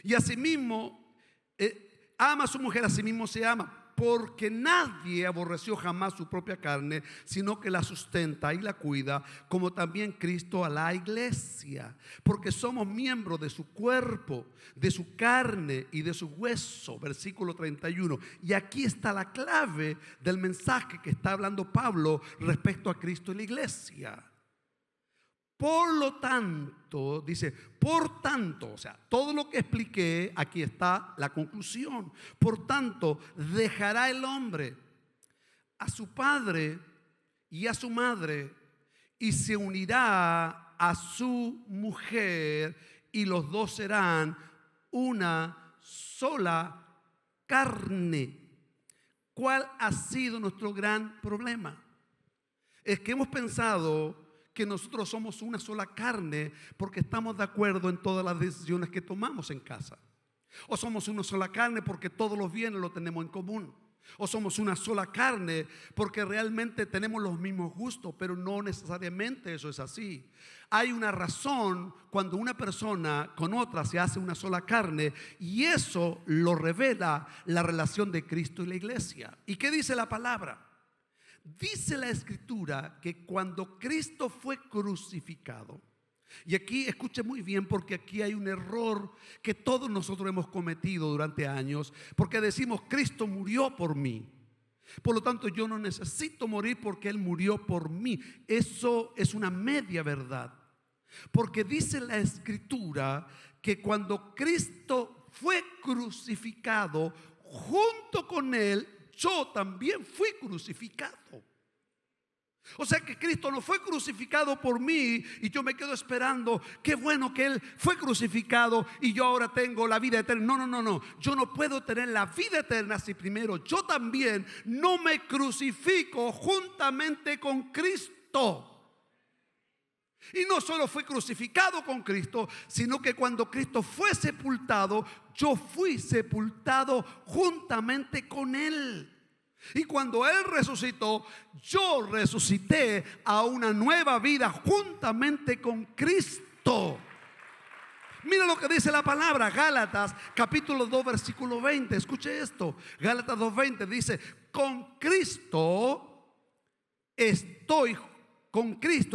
Y asimismo, ama a su mujer, asimismo se ama. Porque nadie aborreció jamás su propia carne, sino que la sustenta y la cuida, como también Cristo a la iglesia. Porque somos miembros de su cuerpo, de su carne y de su hueso. Versículo 31. Y aquí está la clave del mensaje que está hablando Pablo respecto a Cristo y la iglesia. Por lo tanto, dice, por tanto, o sea, todo lo que expliqué, aquí está la conclusión. Por tanto, dejará el hombre a su padre y a su madre y se unirá a su mujer y los dos serán una sola carne. ¿Cuál ha sido nuestro gran problema? Es que hemos pensado que nosotros somos una sola carne porque estamos de acuerdo en todas las decisiones que tomamos en casa. O somos una sola carne porque todos los bienes los tenemos en común. O somos una sola carne porque realmente tenemos los mismos gustos, pero no necesariamente eso es así. Hay una razón cuando una persona con otra se hace una sola carne, y eso lo revela la relación de Cristo y la iglesia. ¿Y qué dice la palabra? Dice la escritura que cuando Cristo fue crucificado, y aquí escuche muy bien porque aquí hay un error que todos nosotros hemos cometido durante años, porque decimos Cristo murió por mí, por lo tanto yo no necesito morir porque Él murió por mí. Eso es una media verdad, porque dice la escritura que cuando Cristo fue crucificado, junto con Él yo también fui crucificado. O sea que Cristo no fue crucificado por mí y yo me quedo esperando, qué bueno que Él fue crucificado y yo ahora tengo la vida eterna. No. Yo no puedo tener la vida eterna si primero yo también no me crucifico juntamente con Cristo. Y no solo fue crucificado con Cristo, sino que cuando Cristo fue sepultado, yo fui sepultado juntamente con Él. Y cuando Él resucitó, yo resucité a una nueva vida juntamente con Cristo. Mira lo que dice la palabra, Gálatas capítulo 2 versículo 20. Escuche esto, Gálatas 2:20 dice: con Cristo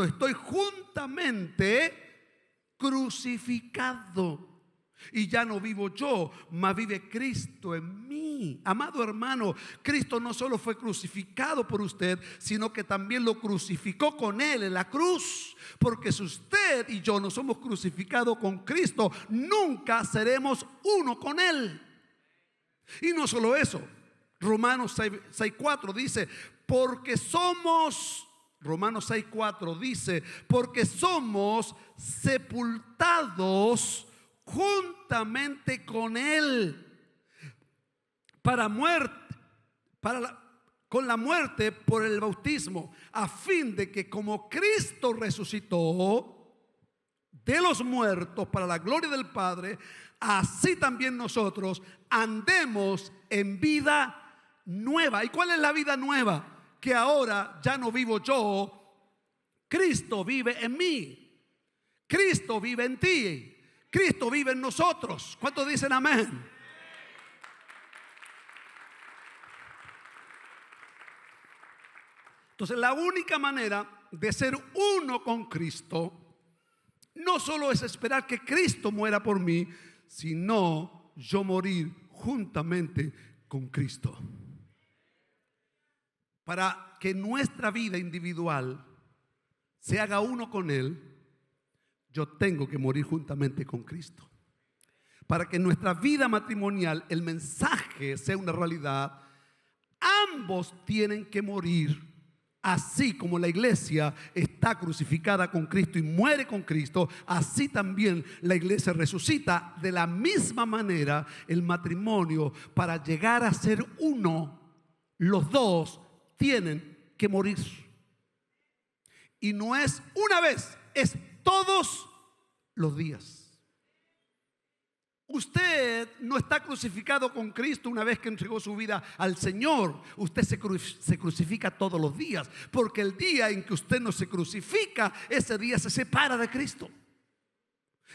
estoy juntamente crucificado. Y ya no vivo yo, mas vive Cristo en mí. Amado hermano, Cristo no solo fue crucificado por usted, sino que también lo crucificó con Él en la cruz. Porque si usted y yo no somos crucificados con Cristo, nunca seremos uno con Él. Y no solo eso, Romanos 6:4 dice, porque somos... Romanos 6:4 dice, porque somos sepultados juntamente con Él con la muerte por el bautismo, a fin de que como Cristo resucitó de los muertos para la gloria del Padre, así también nosotros andemos en vida nueva. ¿Y cuál es la vida nueva? Que ahora ya no vivo yo, Cristo vive en mí, Cristo vive en ti, Cristo vive en nosotros. ¿Cuántos dicen amén? Entonces la única manera de ser uno con Cristo no solo es esperar que Cristo muera por mí, sino yo morir juntamente con Cristo. Para que nuestra vida individual se haga uno con Él, yo tengo que morir juntamente con Cristo. Para que nuestra vida matrimonial, el mensaje sea una realidad, ambos tienen que morir Así como la iglesia está crucificada con Cristo y muere con Cristo, así también la iglesia resucita. De la misma manera, el matrimonio, para llegar a ser uno, los dos tienen que morir. Y no es una vez, es todos los días. Usted no está crucificado con Cristo una vez que entregó su vida al Señor. Usted se crucifica todos los días, porque el día en que usted no se crucifica, ese día se separa de Cristo.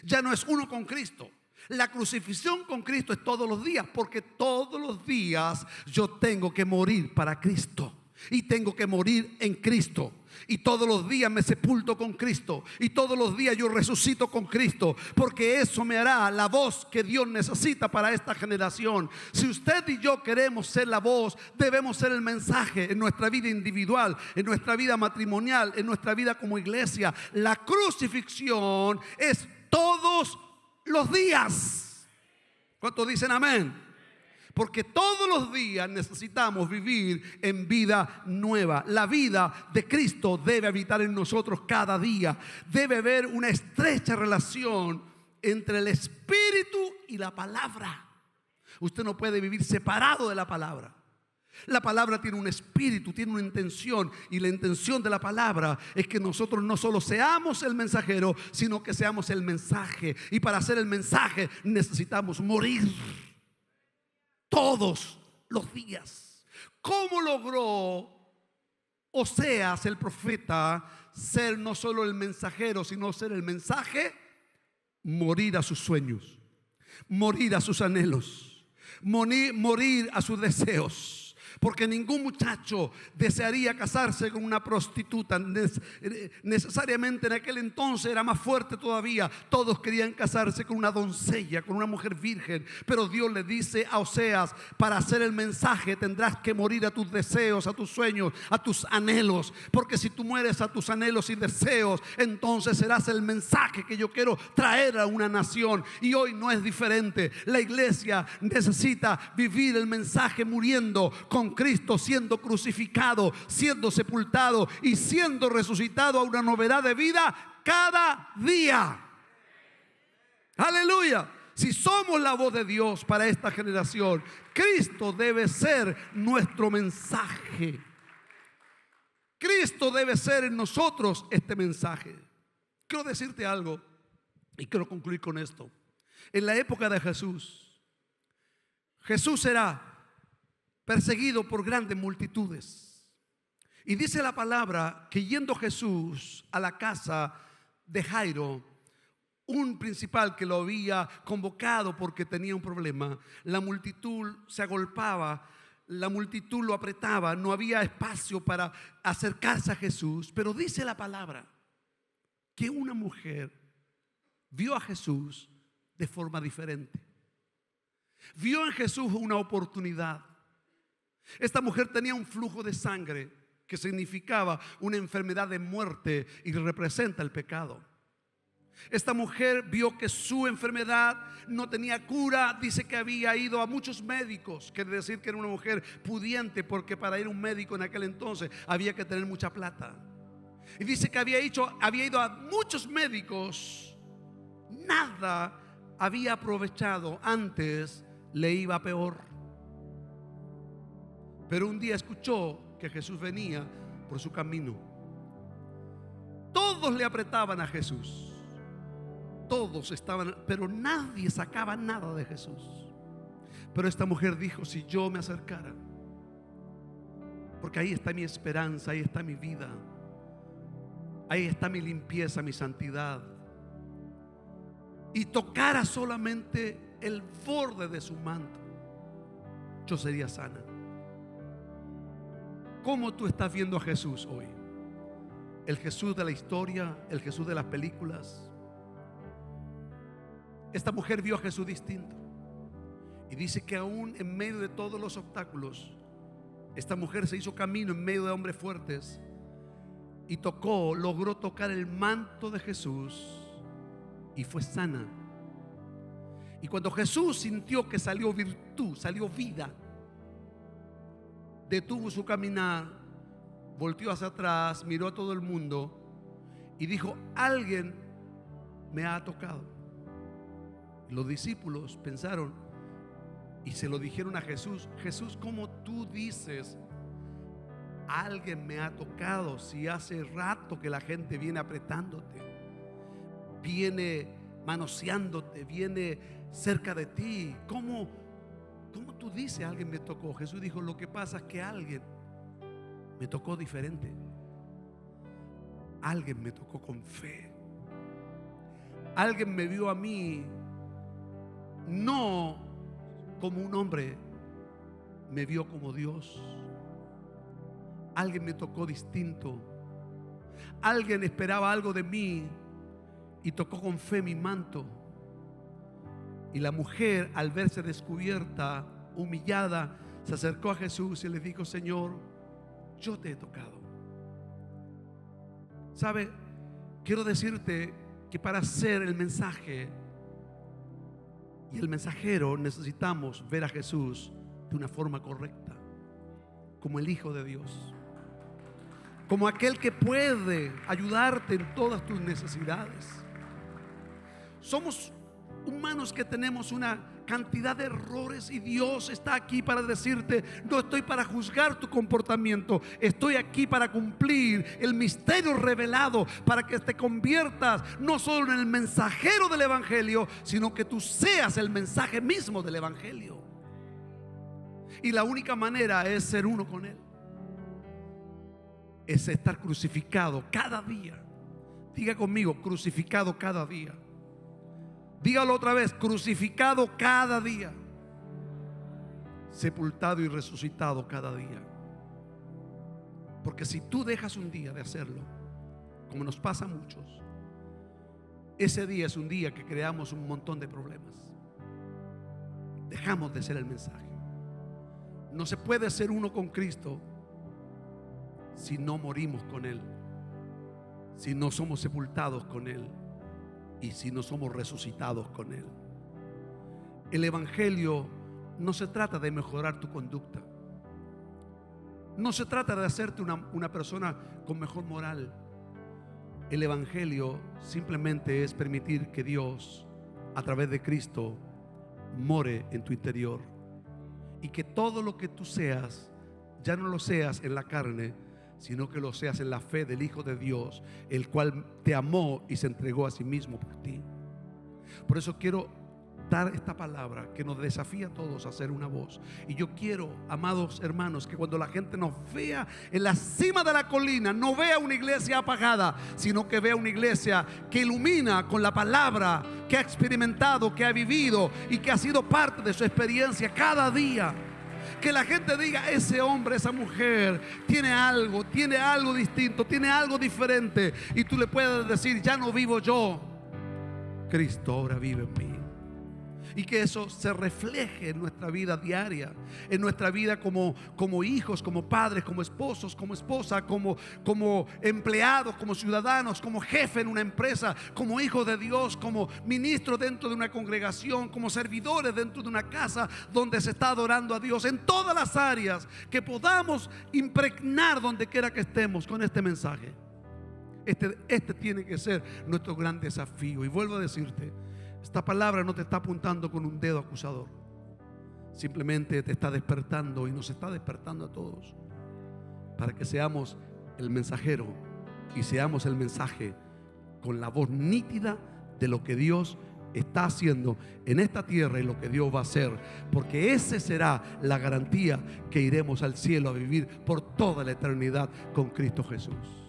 Ya no es uno con Cristo. La crucifixión con Cristo es todos los días, porque todos los días yo tengo que morir para Cristo. Y tengo que morir en Cristo. Y todos los días me sepulto con Cristo. Y todos los días yo resucito con Cristo. Porque eso me hará la voz que Dios necesita para esta generación. Si usted y yo queremos ser la voz, debemos ser el mensaje en nuestra vida individual, en nuestra vida matrimonial, en nuestra vida como iglesia. La crucifixión es todos los días. ¿Cuántos dicen amén? Porque todos los días necesitamos vivir en vida nueva. La vida de Cristo debe habitar en nosotros cada día. Debe haber una estrecha relación entre el Espíritu y la palabra. Usted no puede vivir separado de la palabra. La palabra tiene un espíritu, tiene una intención. Y la intención de la palabra es que nosotros no solo seamos el mensajero, sino que seamos el mensaje. Y para ser el mensaje necesitamos morir todos los días. ¿Cómo logró Oseas, el profeta, ser no solo el mensajero, sino ser el mensaje? Morir a sus sueños, morir a sus anhelos, morir a sus deseos. Porque ningún muchacho desearía casarse con una prostituta. Necesariamente en aquel entonces era más fuerte todavía. Todos querían casarse con una doncella, con una mujer virgen. Pero Dios le dice a Oseas: para hacer el mensaje tendrás que morir a tus deseos, a tus sueños, a tus anhelos. Porque si tú mueres a tus anhelos y deseos, entonces serás el mensaje que yo quiero traer a una nación. Y hoy no es diferente. La iglesia necesita vivir el mensaje muriendo con Cristo, siendo crucificado, siendo sepultado y siendo resucitado a una novedad de vida cada día. Aleluya. Si somos la voz de Dios para esta generación, Cristo debe ser nuestro mensaje. Cristo debe ser en nosotros este mensaje. Quiero decirte algo y quiero concluir con esto. En la época de Jesús era perseguido por grandes multitudes. Y dice la palabra que yendo Jesús a la casa de Jairo, un principal que lo había convocado porque tenía un problema, la multitud se agolpaba, la multitud lo apretaba, no había espacio para acercarse a Jesús. Pero dice la palabra que una mujer vio a Jesús de forma diferente. Vio en Jesús una oportunidad. Esta mujer tenía un flujo de sangre que significaba una enfermedad de muerte y representa el pecado. Esta mujer vio que su enfermedad no tenía cura. Dice que había ido a muchos médicos. Quiere decir que era una mujer pudiente, porque para ir a un médico en aquel entonces había que tener mucha plata. Y dice que había ido a muchos médicos. Nada había aprovechado. Antes le iba peor. Pero un día escuchó que Jesús venía por su camino. Todos le apretaban a Jesús. Todos estaban, pero nadie sacaba nada de Jesús. Pero esta mujer dijo: si yo me acercara, porque ahí está mi esperanza, ahí está mi vida, ahí está mi limpieza, mi santidad, y tocara solamente el borde de su manto, yo sería sana. ¿Cómo tú estás viendo a Jesús hoy? ¿El Jesús de la historia? ¿El Jesús de las películas? Esta mujer vio a Jesús distinto. Y dice que aún en medio de todos los obstáculos, esta mujer se hizo camino en medio de hombres fuertes y logró tocar el manto de Jesús y fue sana. Y cuando Jesús sintió que salió virtud, salió vida, detuvo su caminar volteó hacia atrás, miró a todo el mundo y dijo: alguien me ha tocado. Los discípulos pensaron y se lo dijeron a Jesús: Jesús, ¿cómo tú dices alguien me ha tocado si hace rato que la gente viene apretándote, viene manoseándote, viene cerca de ti? ¿Cómo tú dices alguien me tocó? Jesús dijo: lo que pasa es que alguien me tocó diferente. Alguien me tocó con fe. Alguien me vio a mí no como un hombre, me vio como Dios. Alguien me tocó distinto. Alguien esperaba algo de mí y tocó con fe mi manto. Y la mujer, al verse descubierta, humillada, se acercó a Jesús y le dijo: Señor, yo te he tocado. ¿Sabe? Quiero decirte que para hacer el mensaje y el mensajero necesitamos ver a Jesús de una forma correcta, como el Hijo de Dios, como aquel que puede ayudarte en todas tus necesidades. Somos humanos que tenemos una cantidad de errores y Dios está aquí para decirte: no estoy para juzgar tu comportamiento, estoy aquí para cumplir el misterio revelado, para que te conviertas no solo en el mensajero del Evangelio, sino que tú seas el mensaje mismo del Evangelio. Y la única manera es ser uno con Él, es estar crucificado cada día. Diga conmigo: crucificado cada día. Dígalo otra vez: crucificado cada día, sepultado y resucitado cada día. Porque si tú dejas un día de hacerlo, como nos pasa a muchos, ese día es un día que creamos un montón de problemas. Dejamos de ser el mensaje. No se puede ser uno con Cristo si no morimos con Él, si no somos sepultados con Él y si no somos resucitados con Él. El Evangelio no se trata de mejorar tu conducta, no se trata de hacerte una persona con mejor moral. El Evangelio simplemente es permitir que Dios, a través de Cristo, more en tu interior, y que todo lo que tú seas ya no lo seas en la carne, sino que lo seas en la fe del Hijo de Dios, el cual te amó y se entregó a sí mismo por ti. Por eso quiero dar esta palabra que nos desafía a todos a hacer una voz. Y yo quiero, amados hermanos, que cuando la gente nos vea en la cima de la colina, no vea una iglesia apagada, sino que vea una iglesia que ilumina con la palabra, que ha experimentado, que ha vivido y que ha sido parte de su experiencia cada día. Que la gente diga: ese hombre, esa mujer tiene algo distinto, tiene algo diferente. Y tú le puedes decir: ya no vivo yo, Cristo ahora vive en mí. Y que eso se refleje en nuestra vida diaria, en nuestra vida como hijos, como padres, como esposos, como esposa, como empleados, como ciudadanos, como jefe en una empresa, como hijos de Dios, como ministros dentro de una congregación, como servidores dentro de una casa donde se está adorando a Dios. En todas las áreas que podamos impregnar donde quiera que estemos con este mensaje. Este tiene que ser nuestro gran desafío. Y vuelvo a decirte: esta palabra no te está apuntando con un dedo acusador, simplemente te está despertando y nos está despertando a todos para que seamos el mensajero y seamos el mensaje con la voz nítida de lo que Dios está haciendo en esta tierra y lo que Dios va a hacer, porque esa será la garantía que iremos al cielo a vivir por toda la eternidad con Cristo Jesús.